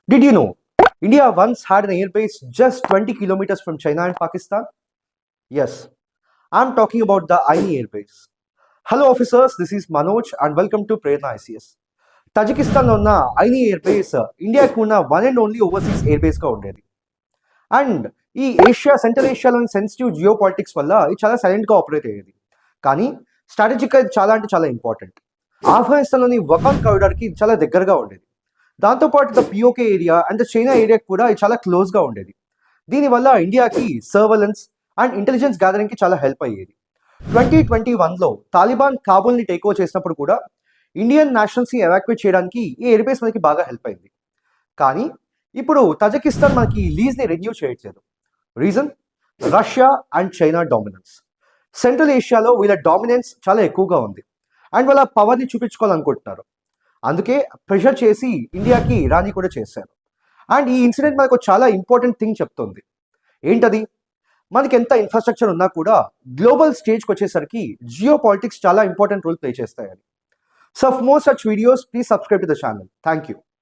Did you know India once had an airbase just 20 kilometers from China and Pakistan? Yes, I'm talking about the Aini airbase. Hello officers, this is Manoj and welcome to Prerna ICS. తజికిస్తాన్లో ఉన్న ఐని air base ఇండియాకు ఉన్న one and only overseas air బేస్గా ఉండేది. And ఈ central ఏషియాలోని sensitive geopolitics వల్ల ఇది చాలా సైలెంట్గా ఆపరేట్ అయ్యేది. కానీ స్ట్రాటజిక్గా ఇది చాలా అంటే చాలా ఇంపార్టెంట్. ఆఫ్ఘనిస్తాన్లోని వకాన్ కారిడార్కి చాలా దగ్గరగా ఉండేది. దాంతోపాటు the PoK area and the China ఏరియాకి కూడా ఇది చాలా క్లోజ్గా ఉండేది. దీనివల్ల ఇండియాకి సర్వలెన్స్ అండ్ ఇంటెలిజెన్స్ గ్యాదరింగ్కి చాలా హెల్ప్ అయ్యేది. 2021లో తాలిబాన్ కాబూల్ని టేక్ ఓవర్ చేసినప్పుడు కూడా ఇండియన్ నేషనల్స్ని ఎవాక్యుయేట్ చేయడానికి ఈ ఎయిర్ బేస్ మనకి బాగా హెల్ప్ అయింది. కానీ ఇప్పుడు తజకిస్తాన్ మనకి లీజ్ని రెన్యూ చేయట్లేదు. Reason Russia and China dominance. Central ఏషియాలో వీళ్ళ డామినెన్స్ చాలా ఎక్కువగా ఉంది అండ్ వాళ్ళ పవర్ని చూపించుకోవాలనుకుంటున్నారు. అందుకే ప్రెషర్ చేసి ఇండియాకి రాని కూడా చేశారు. అండ్ ఈ ఇన్సిడెంట్ మనకు చాలా ఇంపార్టెంట్ థింగ్ చెప్తుంది. ఏంటది? మనకి ఎంత ఇన్ఫ్రాస్ట్రక్చర్ ఉన్నా కూడా గ్లోబల్ స్టేజ్కి వచ్చేసరికి జియో పాలిటిక్స్ చాలా ఇంపార్టెంట్ రోల్ ప్లే చేస్తాయని. So for more such videos, please subscribe to the channel. Thank you.